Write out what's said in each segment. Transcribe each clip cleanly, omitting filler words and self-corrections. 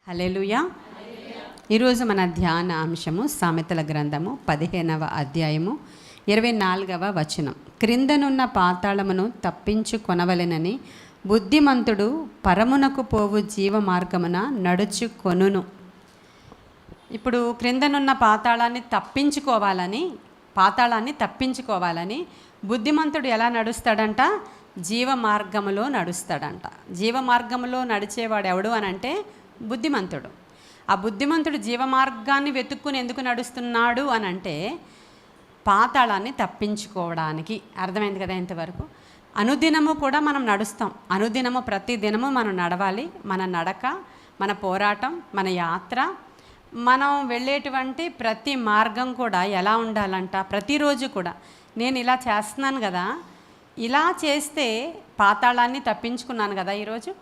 హల్లెలూయా. ఈరోజు మన ధ్యాన అంశము సామెతల గ్రంథము 15వ అధ్యాయము 24వ వచనం. క్రిందనున్న పాతాళమును తప్పించుకొనవలెనని బుద్ధిమంతుడు పరమునకు పోవు జీవ మార్గమున నడుచుకొనును. ఇప్పుడు క్రిందనున్న పాతాళాన్ని తప్పించుకోవాలని బుద్ధిమంతుడు ఎలా నడుస్తాడంట? జీవ మార్గములో నడుస్తాడంట. జీవ మార్గములో నడిచేవాడు ఎవడు అని అంటే బుద్ధిమంతుడు. ఆ బుద్ధిమంతుడు జీవ మార్గాన్ని వెతుక్కుని ఎందుకు నడుస్తున్నాడు అని అంటే పాతాళాన్ని తప్పించుకోవడానికి. అర్థమైంది కదా ఇంతవరకు? అనుదినము కూడా మనం నడుస్తాం. అనుదినము ప్రతి దినము మనం నడవాలి. మన నడక, మన పోరాటం, మన యాత్ర, మనం వెళ్ళేటువంటి ప్రతి మార్గం కూడా ఎలా ఉండాలంట? ప్రతిరోజు కూడా నేను ఇలా చేస్తున్నాను కదా, ఇలా చేస్తే పాతాళాన్ని తప్పించుకున్నాను కదా, ఈరోజు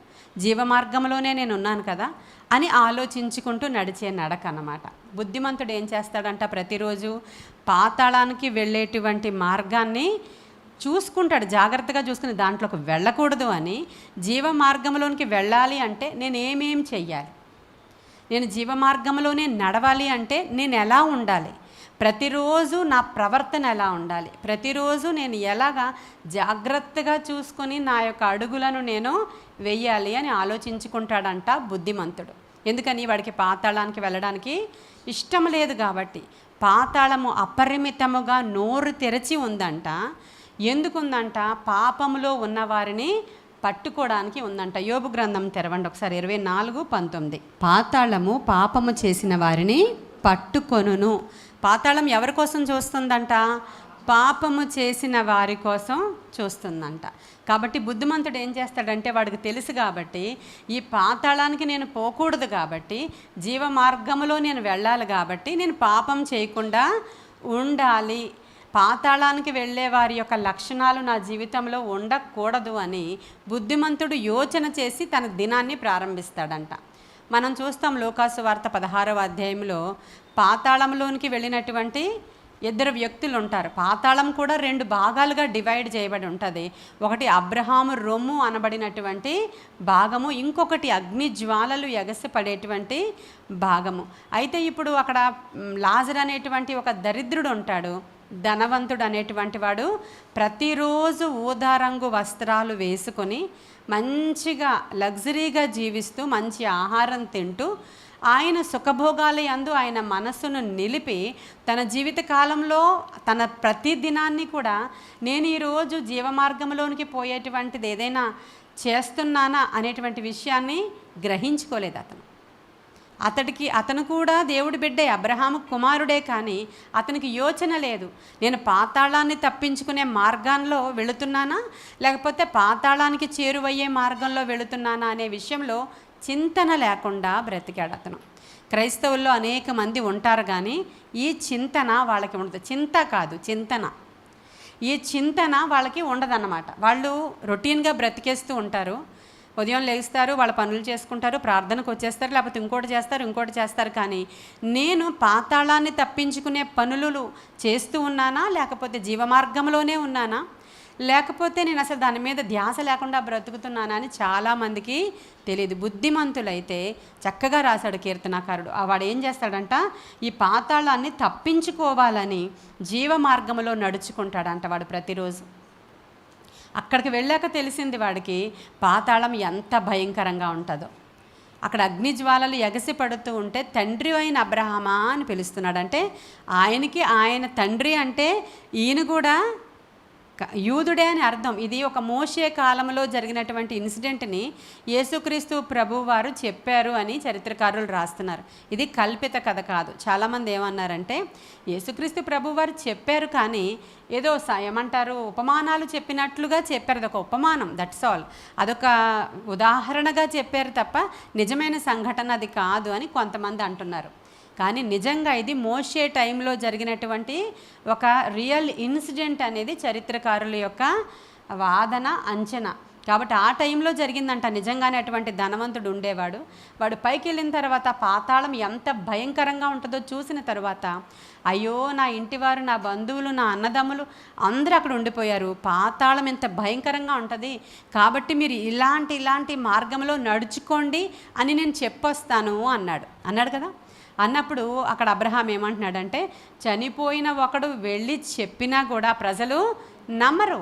జీవ మార్గంలోనే నేను ఉన్నాను కదా అని ఆలోచించుకుంటూ నడిచే నడక అన్నమాట. బుద్ధిమంతుడు ఏం చేస్తాడంట? ప్రతిరోజు పాతాళానికి వెళ్ళేటువంటి మార్గాన్ని చూసుకుంటాడు, జాగ్రత్తగా చూసుకుని దాంట్లోకి వెళ్ళకూడదు అని. జీవ మార్గంలోనికి వెళ్ళాలి అంటే నేను ఏమేం చెయ్యాలి, నేను జీవ మార్గంలోనే నడవాలి అంటే నేను ఎలా ఉండాలి, ప్రతిరోజు నా ప్రవర్తన ఎలా ఉండాలి, ప్రతిరోజు నేను ఎలాగా జాగ్రత్తగా చూసుకొని నా యొక్క అడుగులను నేను వెయ్యాలి అని ఆలోచించుకుంటాడంట బుద్ధిమంతుడు. ఎందుకని? వాడికి పాతాళానికి వెళ్ళడానికి ఇష్టం లేదు కాబట్టి. పాతాళము అపరిమితముగా నోరు తెరచి ఉందంట. ఎందుకుందంట? పాపములో ఉన్నవారిని పట్టుకోవడానికి ఉందంట. యోబు గ్రంథం తెరవండి ఒకసారి, 24:19. పాతాళము పాపము చేసిన వారిని పట్టుకొనును. పాతాళం ఎవరి కోసం చూస్తుందంట? పాపము చేసిన వారి కోసం చూస్తుందంట. కాబట్టి బుద్ధిమంతుడు ఏం చేస్తాడంటే, వాడికి తెలుసు కాబట్టి ఈ పాతాళానికి నేను పోకూడదు కాబట్టి, జీవ మార్గములో నేను వెళ్ళాలి కాబట్టి నేను పాపం చేయకుండా ఉండాలి, పాతాళానికి వెళ్ళే వారి యొక్క లక్షణాలు నా జీవితంలో ఉండకూడదు అని బుద్ధిమంతుడు యోచన చేసి తన దినాన్ని ప్రారంభిస్తాడంట. మనం చూస్తాం లోకాసు వార్త 16వ అధ్యాయంలో పాతాళంలోనికి వెళ్ళినటువంటి 2 వ్యక్తులు ఉంటారు. పాతాళం కూడా 2 భాగాలుగా డివైడ్ చేయబడి ఉంటుంది. ఒకటి అబ్రహాము రొమ్ము అనబడినటువంటి భాగము, ఇంకొకటి అగ్ని జ్వాలలు ఎగసిపడేటువంటి భాగము. అయితే ఇప్పుడు అక్కడ లాజరు అనేటువంటి ఒక దరిద్రుడు ఉంటాడు. ధనవంతుడు అనేటువంటి వాడు ప్రతిరోజు ఊదారంగు వస్త్రాలు వేసుకొని మంచిగా లగ్జరీగా జీవిస్తూ మంచి ఆహారం తింటూ ఆయన సుఖభోగాల యందు ఆయన మనస్సును నిలిపి తన జీవిత కాలంలో తన ప్రతి దినాన్ని కూడా నేను ఈరోజు జీవమార్గంలోనికి పోయేటువంటిది ఏదైనా చేస్తున్నానా అనేటువంటి విషయాన్ని గ్రహించుకోలేదు అతను కూడా దేవుడి బిడ్డే, అబ్రహాము కుమారుడే, కానీ అతనికి యోచన లేదు. నేను పాతాళాన్ని తప్పించుకునే మార్గంలో వెళుతున్నానా లేకపోతే పాతాళానికి చేరువయ్యే మార్గంలో వెళుతున్నానా అనే విషయంలో చింతన లేకుండా బ్రతికాడు అతను. క్రైస్తవుల్లో అనేక మంది ఉంటారు కానీ ఈ చింతన వాళ్ళకి ఉండదు. చింత కాదు, చింతన. ఈ చింతన వాళ్ళకి ఉండదన్నమాట. వాళ్ళు రొటీన్గా బ్రతికేస్తూ ఉంటారు. ఉదయం లేస్తారు, వాళ్ళ పనులు చేసుకుంటారు, ప్రార్థనకు వచ్చేస్తారు, లేకపోతే ఇంకోటి చేస్తారు. కానీ నేను పాతాళాన్ని తప్పించుకునే పనులు చేస్తూ ఉన్నానా, లేకపోతే జీవమార్గంలోనే ఉన్నానా, లేకపోతే నేను అసలు దాని మీద ధ్యాస లేకుండా బ్రతుకుతున్నానా అని చాలామందికి తెలియదు. బుద్ధిమంతులైతే చక్కగా రాశాడు కీర్తనాకారుడు. వాడు ఏం చేస్తాడంట? ఈ పాతాళాన్ని తప్పించుకోవాలని జీవ మార్గంలో నడుచుకుంటాడంట వాడు ప్రతిరోజు. అక్కడికి వెళ్ళాక తెలిసింది వాడికి పాతాళం ఎంత భయంకరంగా ఉంటుందో. అక్కడ అగ్నిజ్వాలలు ఎగసి పడుతూ ఉంటే తండ్రి అయిన అబ్రహామా అని పిలుస్తున్నాడు. అంటే ఆయన తండ్రి అంటే ఈయన కూడా యూదుడే అని అర్థం. ఇది ఒక మోషే కాలంలో జరిగినటువంటి ఇన్సిడెంట్ని యేసుక్రీస్తు ప్రభు వారు చెప్పారు అని చరిత్రకారులు రాస్తున్నారు. ఇది కల్పిత కథ కాదు. చాలామంది ఏమన్నారంటే యేసుక్రీస్తు ప్రభు వారు చెప్పారు కానీ ఏదో ఏమంటారు, ఉపమానాలు చెప్పినట్లుగా చెప్పారు. అదొక ఉపమానం, దట్స్ ఆల్, అదొక ఉదాహరణగా చెప్పారు తప్ప నిజమైన సంఘటన అది కాదు అని కొంతమంది అంటున్నారు. కానీ నిజంగా ఇది మోషే టైంలో జరిగినటువంటి ఒక రియల్ ఇన్సిడెంట్ అనేది చరిత్రకారుల యొక్క వాదన, అంచనా. కాబట్టి ఆ టైంలో జరిగిందంట. నిజంగానే అటువంటి ధనవంతుడు ఉండేవాడు. వాడు పైకి వెళ్ళిన తర్వాత పాతాళం ఎంత భయంకరంగా ఉంటుందో చూసిన తర్వాత, అయ్యో నా ఇంటివారు, నా బంధువులు, నా అన్నదమ్ములు అందరూ అక్కడ ఉండిపోయారు, పాతాళం ఎంత భయంకరంగా ఉంటుంది, కాబట్టి మీరు ఇలాంటి మార్గంలో నడుచుకోండి అని నేను చెప్పొస్తాను అన్నాడు కదా. అన్నప్పుడు అక్కడ అబ్రహాం ఏమంటున్నాడంటే, చనిపోయిన ఒకడు వెళ్ళి చెప్పినా కూడా ప్రజలు నమ్మరు.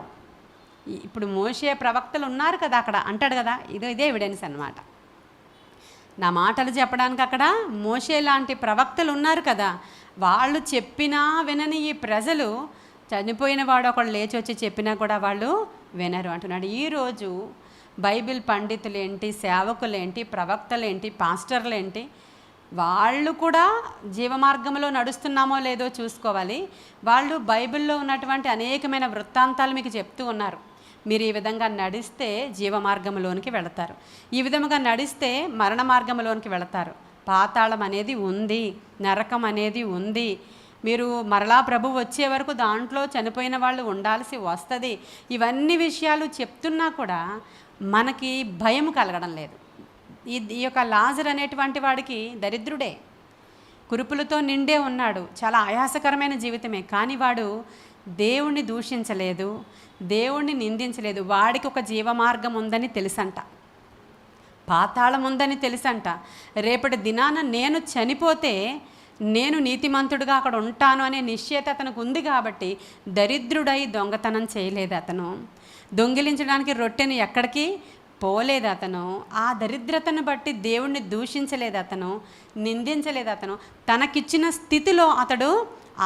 ఇప్పుడు మోషే ప్రవక్తలు ఉన్నారు కదా అక్కడ అంటాడు కదా, ఇదే ఎవిడెన్స్ అన్నమాట. నా మాటలు చెప్పడానికి అక్కడ మోషే లాంటి ప్రవక్తలు ఉన్నారు కదా, వాళ్ళు చెప్పినా వినని ఈ ప్రజలు, చనిపోయిన వాడు ఒకడు లేచి వచ్చి చెప్పినా కూడా వాళ్ళు వినరు అంటున్నాడు. ఈరోజు బైబిల్ పండితులేంటి, సేవకులేంటి, ప్రవక్తలేంటి, పాస్టర్లేంటి, వాళ్ళు కూడా జీవమార్గంలో నడుస్తున్నామో లేదో చూసుకోవాలి. వాళ్ళు బైబిల్లో ఉన్నటువంటి అనేకమైన వృత్తాంతాలు మీకు చెప్తూ ఉన్నారు. మీరు ఈ విధంగా నడిస్తే జీవమార్గంలోనికి వెళతారు, ఈ విధంగా నడిస్తే మరణ మార్గంలోనికి వెళతారు, పాతాళం అనేది ఉంది, నరకం అనేది ఉంది, మీరు మరలా ప్రభు వచ్చే వరకు దాంట్లో చనిపోయిన వాళ్ళు ఉండాల్సి వస్తుంది. ఇవన్నీ విషయాలు చెప్తున్నా కూడా మనకి భయం కలగడం లేదు. ఈ యొక్క లాజర్ అనేటువంటి వాడికి దరిద్రుడే, కురుపులతో నిండే ఉన్నాడు, చాలా ఆయాసకరమైన జీవితమే. కానీ వాడు దేవుణ్ణి దూషించలేదు, దేవుణ్ణి నిందించలేదు. వాడికి ఒక జీవమార్గం ఉందని తెలుసంట, పాతాళం ఉందని తెలుసంట. రేపటి దినాన నేను చనిపోతే నేను నీతిమంతుడిగా అక్కడ ఉంటాను అనే నిశ్చయత అతనికి ఉంది కాబట్టి దరిద్రుడై దొంగతనం చేయలేదు అతను, దొంగిలించడానికి రొట్టెని ఎక్కడికి పోలేదు అతను, ఆ దరిద్రతను బట్టి దేవుణ్ణి దూషించలేదు అతను, నిందించలేదు అతను. తనకిచ్చిన స్థితిలో అతడు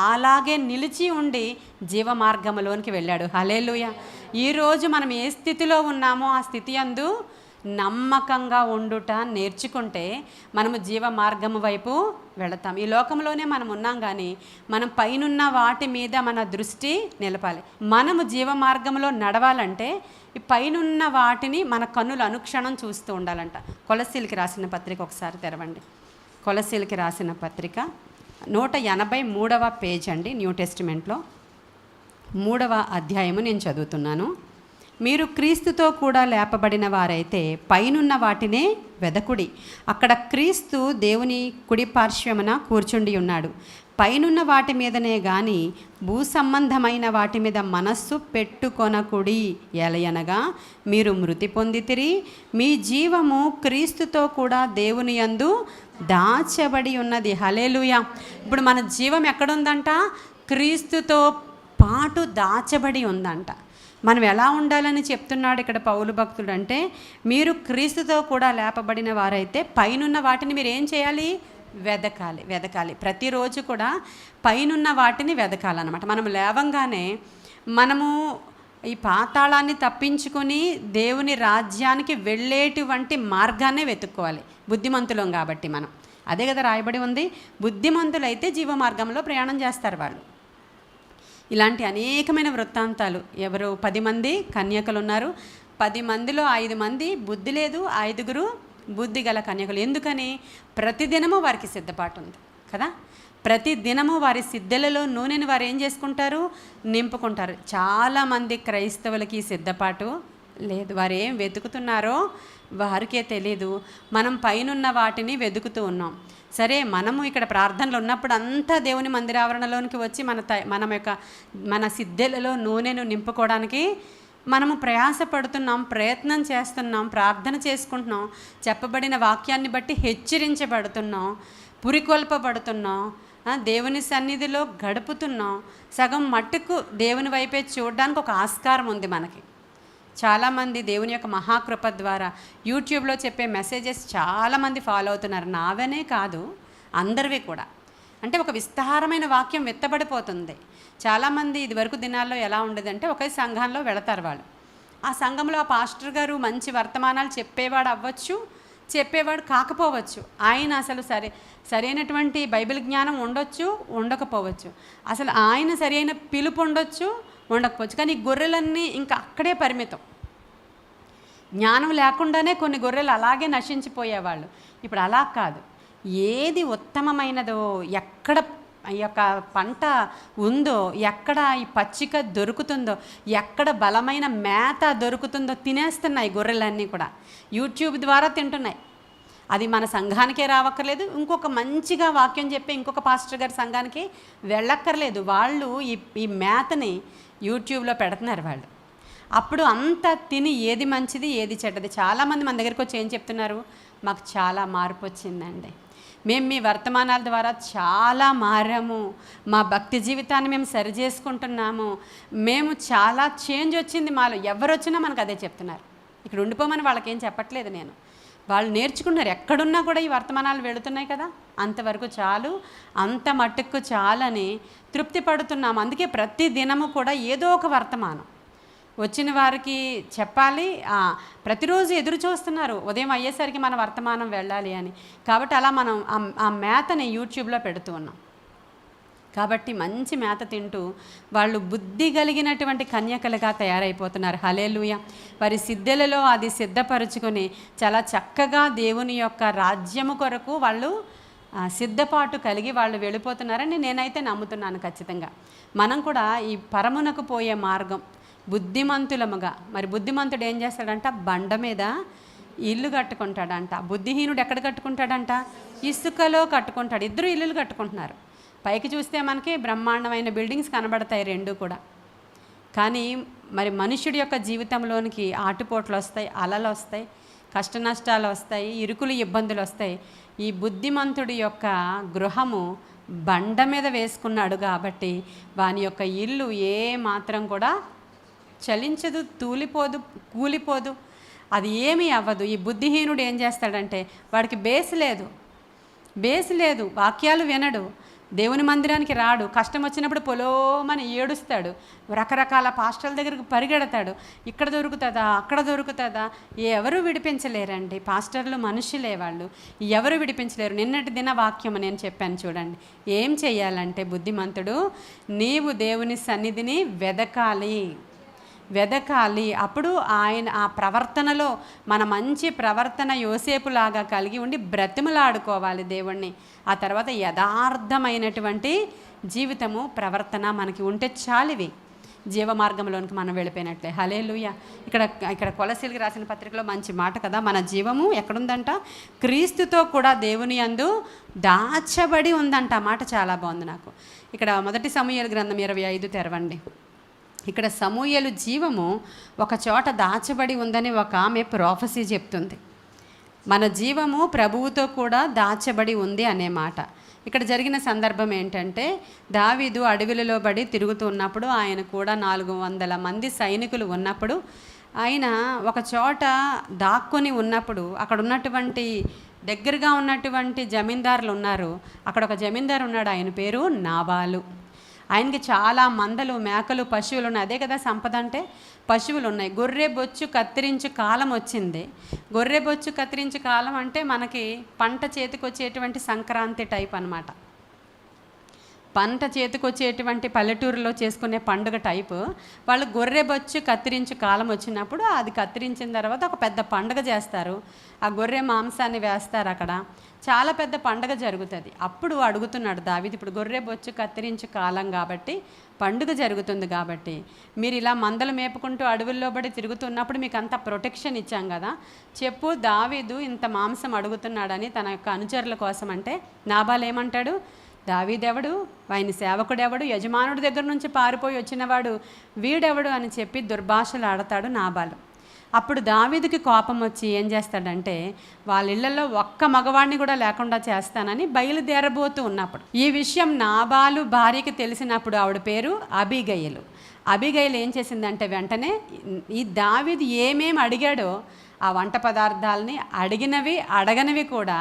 అలాగే నిలిచి ఉండి జీవమార్గంలోనికి వెళ్ళాడు. హల్లెలూయా. ఈరోజు మనం ఏ స్థితిలో ఉన్నామో ఆ స్థితి యందు నమ్మకంగా ఉండుట నేర్చుకుంటే మనము జీవమార్గము వైపు వెళతాం. ఈ లోకంలోనే మనం ఉన్నాం, కానీ మనం పైనున్న వాటి మీద మన దృష్టి నిలపాలి. మనము జీవమార్గంలో నడవాలంటే ఈ పైనున్న వాటిని మన కన్నులు అనుక్షణం చూస్తూ ఉండాలంట. కొలస్సీలకి రాసిన పత్రిక ఒకసారి తెరవండి. కొలస్సీలకి రాసిన పత్రిక 183వ పేజ్ అండి, న్యూ టెస్టిమెంట్లో 3వ అధ్యాయము నేను చదువుతున్నాను. మీరు క్రీస్తుతో కూడా లేపబడిన వారైతే పైనున్న వాటినే వెదకుడి, అక్కడ క్రీస్తు దేవుని కుడి పార్శ్వమున కూర్చుండి ఉన్నాడు. పైనున్న వాటి మీదనే గాని భూ సంబంధమైన వాటి మీద మనస్సు పెట్టుకొనకుడి, ఎలయనగా మీరు మృతి పొందితిరి, మీ జీవము క్రీస్తుతో కూడా దేవుని యందు దాచబడి ఉన్నది. హల్లెలూయా. ఇప్పుడు మన జీవం ఎక్కడుందంట? క్రీస్తుతో పాటు దాచబడి ఉందంట. మనం ఎలా ఉండాలని చెప్తున్నాడు ఇక్కడ పౌలు భక్తుడు అంటే, మీరు క్రీస్తుతో కూడా లేపబడిన వారైతే పైనున్న వాటిని మీరు ఏం చేయాలి? వెదకాలి. ప్రతిరోజు కూడా పైనున్న వాటిని వెదకాలన్నమాట. మనం లేవంగానే మనము ఈ పాతాళాన్ని తప్పించుకొని దేవుని రాజ్యానికి వెళ్ళేటువంటి మార్గాన్నే వెతుక్కోవాలి. బుద్ధిమంతులం కాబట్టి మనం, అదే కదా రాయబడి ఉంది. బుద్ధిమంతులైతే జీవ మార్గంలో ప్రయాణం చేస్తారు వాళ్ళు. ఇలాంటి అనేకమైన వృత్తాంతాలు. ఎవరు 10 మంది కన్యకలు ఉన్నారు, 10 మందిలో 5 మంది బుద్ధి లేదు, 5గురు బుద్ధి గల కన్యకలు. ఎందుకని? ప్రతిదినము వారికి సిద్ధపాటు ఉంది కదా. ప్రతిదినము వారి సిద్ధలలో నూనెని వారు ఏం చేసుకుంటారు? నింపుకుంటారు. చాలామంది క్రైస్తవులకి సిద్ధపాటు లేదు. వారు ఏం వెతుకుతున్నారో వారికే తెలియదు. మనం పైనున్న వాటిని వెతుకుతూ ఉన్నాం. సరే, మనము ఇక్కడ ప్రార్థనలు ఉన్నప్పుడు అంతా దేవుని మందిరావరణలోనికి వచ్చి మన సిద్ధెలలో నూనెను నింపుకోవడానికి మనము ప్రయాసపడుతున్నాం, ప్రయత్నం చేస్తున్నాం, ప్రార్థన చేసుకుంటున్నాం, చెప్పబడిన వాక్యాన్ని బట్టి హెచ్చరించబడుతున్నాం, పురికొల్పబడుతున్నాం, దేవుని సన్నిధిలో గడుపుతున్నాం. సగం మట్టుకు దేవుని వైపే చూడడానికి ఒక ఆస్కారం ఉంది మనకి. చాలామంది దేవుని యొక్క మహాకృప ద్వారా యూట్యూబ్లో చెప్పే మెసేజెస్ చాలామంది ఫాలో అవుతున్నారు. నావనే కాదు, అందరివి కూడా. అంటే ఒక విస్తారమైన వాక్యం విత్తబడిపోతుంది. చాలామంది ఇదివరకు దినాల్లో ఎలా ఉండేదంటే, ఒకే సంఘంలో వెళతారు వాళ్ళు. ఆ సంఘంలో ఆ పాస్టర్ గారు మంచి వర్తమానాలు చెప్పేవాడు అవ్వచ్చు, చెప్పేవాడు కాకపోవచ్చు. ఆయన అసలు సరైనటువంటి బైబిల్ జ్ఞానం ఉండొచ్చు, ఉండకపోవచ్చు. అసలు ఆయన సరైన పిలుపు ఉండొచ్చు, ఉండకపోవచ్చు. కానీ గొర్రెలన్నీ ఇంకా అక్కడే పరిమితం. జ్ఞానం లేకుండానే కొన్ని గొర్రెలు అలాగే నశించిపోయేవాళ్ళు. ఇప్పుడు అలా కాదు. ఏది ఉత్తమమైనదో, ఎక్కడ ఈ యొక్క పంట ఉందో, ఎక్కడ ఈ పచ్చిక దొరుకుతుందో, ఎక్కడ బలమైన మేత దొరుకుతుందో తినేస్తున్నాయి గొర్రెలన్నీ కూడా. యూట్యూబ్ ద్వారా తింటున్నాయి. అది మన సంఘానికే రావక్కర్లేదు, ఇంకొక మంచిగా వాక్యం చెప్పే ఇంకొక పాస్టర్ గారి సంఘానికి వెళ్ళక్కర్లేదు. వాళ్ళు ఈ మేతని యూట్యూబ్లో పెడుతున్నారు వాళ్ళు. అప్పుడు అంతా తిని ఏది మంచిది ఏది చెడ్డది. చాలామంది మన దగ్గరికి వచ్చి ఏం చెప్తున్నారు, మాకు చాలా మార్పు వచ్చిందండి, మేము మీ వర్తమానాల ద్వారా చాలా మారాము, మా భక్తి జీవితాన్ని మేము సరి చేసుకుంటున్నాము, మేము చాలా చేంజ్ వచ్చింది మాలో. ఎవరు వచ్చినా మనకు అదే చెప్తున్నారు. ఇక్కడ ఉండిపోమని వాళ్ళకేం చెప్పట్లేదు నేను. వాళ్ళు నేర్చుకున్నారు. ఎక్కడున్నా కూడా ఈ వర్తమానాలు వెళుతున్నాయి కదా, అంతవరకు చాలు, అంత మట్టుకు చాలని తృప్తి పడుతున్నాము. అందుకే ప్రతి దినము కూడా ఏదో ఒక వర్తమానం వచ్చిన వారికి చెప్పాలి. ప్రతిరోజు ఎదురు చూస్తున్నారు ఉదయం అయ్యేసరికి మన వర్తమానం వెళ్ళాలి అని. కాబట్టి అలా మనం ఆ మేతని యూట్యూబ్లో పెడుతూ ఉన్నాం. కాబట్టి మంచి మేత తింటూ వాళ్ళు బుద్ధి కలిగినటువంటి కన్యకలుగా తయారైపోతున్నారు. హల్లెలూయా. వారి సిద్ధలలో అది సిద్ధపరుచుకొని చాలా చక్కగా దేవుని యొక్క రాజ్యము కొరకు వాళ్ళు సిద్ధపాటు కలిగి వాళ్ళు వెళ్ళిపోతున్నారని నేనైతే నమ్ముతున్నాను ఖచ్చితంగా. మనం కూడా ఈ పరమునకు పోయే మార్గం బుద్ధిమంతులముగా. మరి బుద్ధిమంతుడు ఏం చేస్తాడంట, బండ మీద ఇల్లు కట్టుకుంటాడంట. బుద్ధిహీనుడు ఎక్కడ కట్టుకుంటాడంట, ఇసుకలో కట్టుకుంటాడు. ఇద్దరు ఇల్లులు కట్టుకుంటున్నారు. పైకి చూస్తే మనకి బ్రహ్మాండమైన బిల్డింగ్స్ కనబడతాయి రెండు కూడా. కానీ మరి మనుష్యుడి యొక్క జీవితంలోనికి ఆటుపోట్లు వస్తాయి, అలలు వస్తాయి, కష్ట నష్టాలు వస్తాయి, ఇరుకులు ఇబ్బందులు వస్తాయి. ఈ బుద్ధిమంతుడి యొక్క గృహము బండ మీద వేసుకున్నాడు కాబట్టి వాని యొక్క ఇల్లు ఏ మాత్రం కూడా చలించదు, తూలిపోదు, కూలిపోదు, అది ఏమీ అవ్వదు. ఈ బుద్ధిహీనుడు ఏం చేస్తాడంటే వాడికి బేస్ లేదు, వాక్యాలు వినడు, దేవుని మందిరానికి రాడు, కష్టం వచ్చినప్పుడు పొలోమని ఏడుస్తాడు, రకరకాల పాస్టర్ల దగ్గరకు పరిగెడతాడు. ఇక్కడ దొరుకుతుందా, అక్కడ దొరుకుతుందా, ఎవరు విడిపించలేరండి. పాస్టర్లు మనుషులే, వాళ్ళు ఎవరు విడిపించలేరు. నిన్నటి దిన వాక్యం నేను చెప్పాను చూడండి. ఏం చేయాలంటే బుద్ధిమంతుడు, నీవు దేవుని సన్నిధిని వెదకాలి. అప్పుడు ఆయన ఆ ప్రవర్తనలో మన మంచి ప్రవర్తన యోసేపులాగా కలిగి ఉండి బ్రతిమలాడుకోవాలి దేవుణ్ణి. ఆ తర్వాత యథార్థమైనటువంటి జీవితము, ప్రవర్తన మనకి ఉంటే చాలివి జీవ మార్గంలోనికి మనం వెళ్ళిపోయినట్లే. హల్లెలూయా. ఇక్కడ కొలసీలకు రాసిన పత్రికలో మంచి మాట కదా, మన జీవము ఎక్కడుందంట, క్రీస్తుతో కూడా దేవుని యందు దాచబడి ఉందంట. ఆ మాట చాలా బాగుంది నాకు. ఇక్కడ 1 సమూయేలు గ్రంథం 25 తెరవండి. ఇక్కడ సమూయేలు జీవము ఒక చోట దాచబడి ఉందని ఒక ఆమె ప్రొఫెసీ చెప్తుంది. మన జీవము ప్రభువుతో కూడా దాచబడి ఉంది అనే మాట. ఇక్కడ జరిగిన సందర్భం ఏంటంటే, దావీదు అడవిలలో పడి తిరుగుతూ ఉన్నప్పుడు, ఆయన కూడా 400 మంది సైనికులు ఉన్నప్పుడు, ఆయన ఒక చోట దాక్కుని ఉన్నప్పుడు, అక్కడ ఉన్నటువంటి దగ్గరగా ఉన్నటువంటి జమీందారులు ఉన్నారు. అక్కడ ఒక జమీందారు ఉన్నాడు, ఆయన పేరు నాబాలు. ఆయనకి చాలా మందలు, మేకలు, పశువులు ఉన్నాయి. అదే కదా సంపద అంటే, పశువులు ఉన్నాయి. గొర్రె బొచ్చు కత్తిరించు కాలం వచ్చింది. గొర్రె బొచ్చు కత్తిరించు కాలం అంటే మనకి పంట చేతికొచ్చేటువంటి సంక్రాంతి టైప్ అన్నమాట. పంట చేతికొచ్చేటువంటి పల్లెటూరులో చేసుకునే పండుగ టైపు. వాళ్ళు గొర్రె బొచ్చు కత్తిరించు కాలం వచ్చినప్పుడు అది కత్తిరించిన తర్వాత ఒక పెద్ద పండుగ చేస్తారు. ఆ గొర్రె మాంసాన్ని వేస్తారు. అక్కడ చాలా పెద్ద పండుగ జరుగుతుంది. అప్పుడు అడుగుతున్నాడు దావీదు, ఇప్పుడు గొర్రె బొచ్చు కత్తిరించు కాలం కాబట్టి, పండుగ జరుగుతుంది కాబట్టి, మీరు ఇలా మందలు మేపుకుంటూ అడవుల్లో పడి తిరుగుతున్నప్పుడు మీకు అంత ప్రొటెక్షన్ ఇచ్చాం కదా, చెప్పు దావీదు ఇంత మాంసం అడుగుతున్నాడని తన యొక్క అనుచరుల కోసం. అంటే నాబాలు ఏమంటాడు, దావీదెవడు, ఆయన సేవకుడెవడు, యజమానుడి దగ్గర నుంచి పారిపోయి వచ్చినవాడు వీడెవడు అని చెప్పి దుర్భాషలు ఆడతాడు నాబాలు. అప్పుడు దావీదుకి కోపం వచ్చి ఏం చేస్తాడంటే, వాళ్ళ ఇళ్లలో ఒక్క మగవాడిని కూడా లేకుండా చేస్తానని బయలుదేరబోతూ ఉన్నప్పుడు, ఈ విషయం నాబాలు భార్యకి తెలిసినప్పుడు, ఆవిడ పేరు అబీగయలు. అబీగయలు ఏం చేసిందంటే, వెంటనే ఈ దావీదు ఏమేమి అడిగాడో ఆ వంట పదార్థాలని అడగనివి కూడా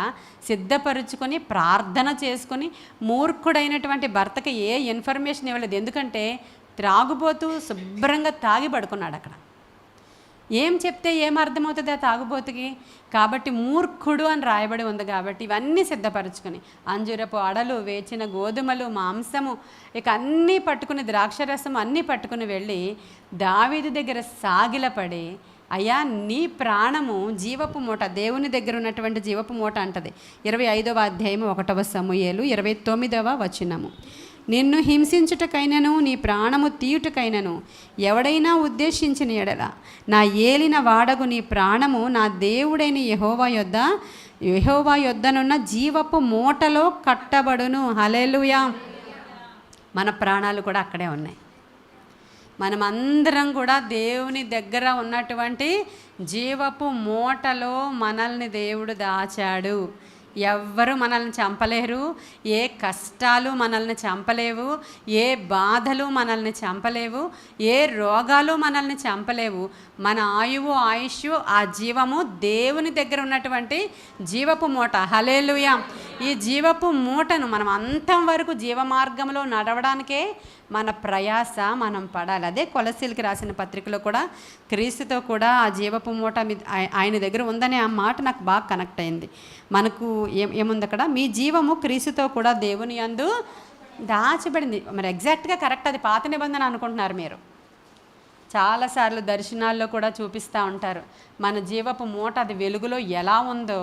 సిద్ధపరుచుకొని ప్రార్థన చేసుకొని, మూర్ఖుడైనటువంటి భర్తకి ఏ ఇన్ఫర్మేషన్ ఇవ్వలేదు. ఎందుకంటే త్రాగుబోతూ శుభ్రంగా తాగి పడుకున్నాడు అక్కడ. ఏం చెప్తే ఏం అర్థమవుతుంది ఆ తాగుబోతుకి? కాబట్టి మూర్ఖుడు అని రాయబడి ఉంది కాబట్టి ఇవన్నీ సిద్ధపరచుకొని, అంజురపు అడలు, వేచిన గోధుమలు, మాంసము, ఇక అన్నీ పట్టుకుని, ద్రాక్షరసం అన్నీ పట్టుకుని వెళ్ళి దావీదు దగ్గర సాగిలపడి అయ్యా నీ ప్రాణము జీవపు మూట, దేవుని దగ్గర ఉన్నటువంటి జీవపు మూట అంటది 25వ అధ్యాయము 1వ సమూయేలు 29వ వచనము. నిన్ను హింసించుటకైనను నీ ప్రాణము తీయుటకైనను ఎవడైనా ఉద్దేశించిన ఎడల నా ఏలిన వాడగు నీ ప్రాణము నా దేవుడైన యెహోవా యొద్దనున్న జీవపు మూటలో కట్టబడును. హల్లెలూయా. మన ప్రాణాలు కూడా అక్కడే ఉన్నాయి. మనమందరం కూడా దేవుని దగ్గర ఉన్నటువంటి జీవపు మూటలో మనల్ని దేవుడు దాచాడు. ఎవ్వరు మనల్ని చంపలేరు, ఏ కష్టాలు మనల్ని చంపలేవు, ఏ బాధలు మనల్ని చంపలేవు, ఏ రోగాలు మనల్ని చంపలేవు. మన ఆయుష్ ఆ జీవము దేవుని దగ్గర ఉన్నటువంటి జీవపు మూట. హల్లెలూయా. ఈ జీవపు మూటను మనం అంతం వరకు జీవ మార్గంలో నడవడానికే మన ప్రయాస మనం పడాలి. అదే కొలసీలకి రాసిన పత్రికలో కూడా క్రీస్తుతో కూడా ఆ జీవపు మూట ఆయన దగ్గర ఉందనే ఆ మాట నాకు బాగా కనెక్ట్ అయింది. మనకు ఏముంది అక్కడ, మీ జీవము క్రీస్తుతో కూడా దేవుని యందు దాచబడింది. మరి ఎగ్జాక్ట్గా కరెక్ట్, అది పాత నిబంధన అనుకుంటున్నారు మీరు. చాలాసార్లు దర్శనాల్లో కూడా చూపిస్తూ ఉంటారు మన జీవపు మూట అది వెలుగులో ఎలా ఉందో,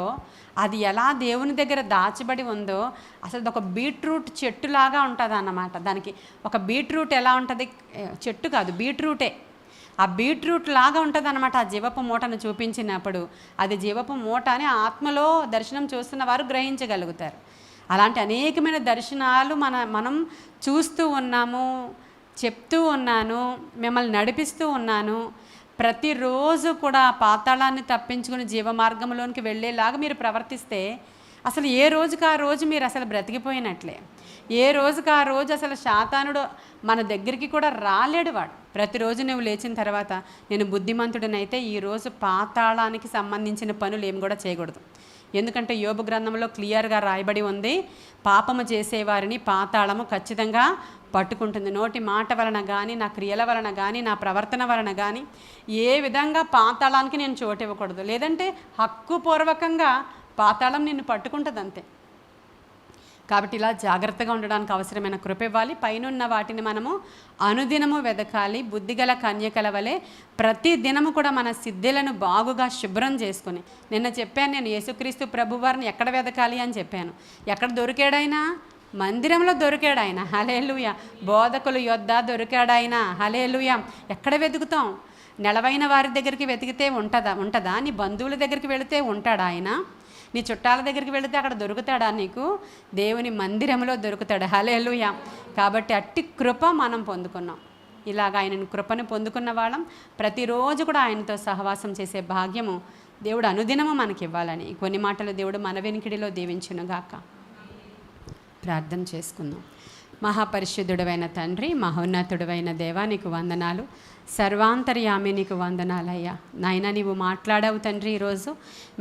అది ఎలా దేవుని దగ్గర దాచబడి ఉందో. అసలు ఒక బీట్రూట్ చెట్టులాగా ఉంటుంది అన్నమాట. దానికి ఒక బీట్రూట్ ఎలా ఉంటుంది, చెట్టు కాదు బీట్రూటే, ఆ బీట్రూట్ లాగా ఉంటుంది అన్నమాట. ఆ జీవపు మూటను చూపించినప్పుడు అది జీవపు మూట అని ఆత్మలో దర్శనం చూస్తున్న వారు గ్రహించగలుగుతారు. అలాంటి అనేకమైన దర్శనాలు మనం చూస్తూ ఉన్నాము, చెప్తూ ఉన్నాను, మిమ్మల్ని నడిపిస్తూ ఉన్నాను. ప్రతిరోజు కూడా పాతాళాన్ని తప్పించుకుని జీవ మార్గంలోనికి వెళ్ళేలాగా మీరు ప్రవర్తిస్తే అసలు ఏ రోజుకి ఆ రోజు మీరు అసలు బ్రతికిపోయినట్లే. ఏ రోజుకి ఆ రోజు అసలు శాతానుడు మన దగ్గరికి కూడా రాలేడు. వాడు ప్రతిరోజు నువ్వు లేచిన తర్వాత నేను బుద్ధిమంతుడినైతే ఈరోజు పాతాళానికి సంబంధించిన పనులు ఏమి కూడా చేయకూడదు. ఎందుకంటే యోబు గ్రంథంలో క్లియర్గా రాయబడి ఉంది, పాపము చేసేవారిని పాతాళము ఖచ్చితంగా పట్టుకుంటుంది. నోటి మాట వలన కానీ, నా క్రియల వలన కానీ, నా ప్రవర్తన వలన కానీ ఏ విధంగా పాతాళానికి నేను చోటు ఇవ్వకూడదు. లేదంటే హక్కుపూర్వకంగా పాతాళం నిన్ను పట్టుకుంటుంది అంతే. కాబట్టి ఇలా జాగ్రత్తగా ఉండడానికి అవసరమైన కృప ఇవ్వాలి. పైనున్న వాటిని మనము అనుదినము వెదకాలి. బుద్ధిగల కన్యకల వలె ప్రతి దినము కూడా మన సిద్ధులను బాగుగా శుభ్రం చేసుకుని, నిన్న చెప్పాను నేను యేసుక్రీస్తు ప్రభువారిని ఎక్కడ వెదకాలి అని చెప్పాను. ఎక్కడ దొరికాడైనా, మందిరంలో దొరికాడు ఆయన. హల్లెలూయా. బోధకులు యొద్ద దొరికాడు ఆయన. హల్లెలూయా. ఎక్కడ వెతుకుతాం? నెలవైన వారి దగ్గరికి వెతికితే ఉంటుందా? నీ బంధువుల దగ్గరికి వెళితే ఉంటాడా ఆయన? నీ చుట్టాల దగ్గరికి వెళితే అక్కడ దొరుకుతాడా నీకు? దేవుని మందిరంలో దొరుకుతాడు. హల్లెలూయా. కాబట్టి అట్టి కృప మనం పొందుకున్నాం. ఇలాగ ఆయన కృపను పొందుకున్న వాళ్ళం ప్రతిరోజు కూడా ఆయనతో సహవాసం చేసే భాగ్యము దేవుడు అనుదినము మనకి ఇవ్వాలని కొన్ని మాటలు దేవుడు మన వెనుకిడిలో దీవించునుగాక. ప్రార్థన చేసుకుందాం. మహాపరిశుద్ధుడవైన తండ్రి, మహోన్నతుడవైన దేవా, నీకు వందనాలు. సర్వాంతర్యామి నీకు వందనాలయ్యా. నాయన నీవు మాట్లాడావు తండ్రి. ఈరోజు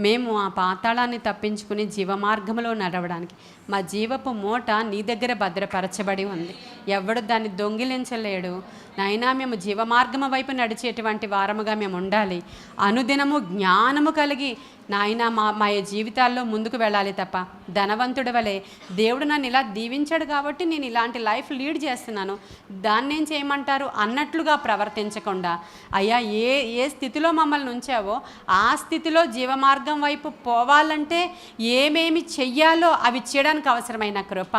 మేము ఆ పాతాళాన్ని తప్పించుకుని జీవమార్గంలో నడవడానికి మా జీవపు మూట నీ దగ్గర భద్రపరచబడి ఉంది. ఎవడు దాన్ని దొంగిలించలేడు. నాయనా మేము జీవమార్గము వైపు నడిచేటువంటి వారముగా మేము ఉండాలి. అనుదినము జ్ఞానము కలిగి నాయన మా జీవితాల్లో ముందుకు వెళ్ళాలి తప్ప ధనవంతుడి వలె దేవుడు నన్ను ఇలా దీవించాడు కాబట్టి నేను ఇలాంటి లైఫ్ లీడ్ చేస్తున్నాను, దాన్ని ఏం చేయమంటారు అన్నట్లుగా ప్రవర్తించకుండా అయ్యా ఏ స్థితిలో మమ్మల్ని ఉంచావో ఆ స్థితిలో జీవమార్గం వైపు పోవాలంటే ఏమేమి చెయ్యాలో అవి చేయడానికి అవసరమైన కృప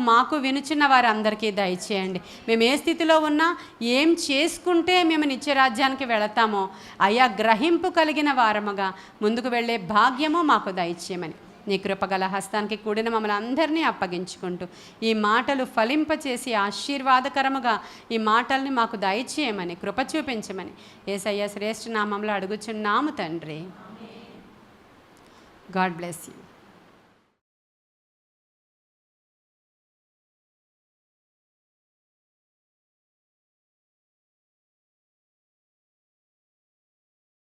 మాకు వినుచున్న వారందరికీ దయచేయండి. మేము ఏ స్థితిలో ఉన్నా ఏం చేసుకుంటే మేము నిత్యరాజ్యానికి వెళతామో అయ్యా గ్రహింపు కలిగిన వారముగా ముందుకు వెళ్ళే భాగ్యము మాకు దయచేయమని నీ కృపగల హస్తానికి కూడిన మమ్మల్ని అందరినీ అప్పగించుకుంటూ ఈ మాటలు ఫలింపచేసి ఆశీర్వాదకరముగా ఈ మాటల్ని మాకు దయచేయమని కృప చూపించమని యేసయ్య శ్రేష్ఠ నామంలో అడుగుచున్నాము తండ్రి. God bless you.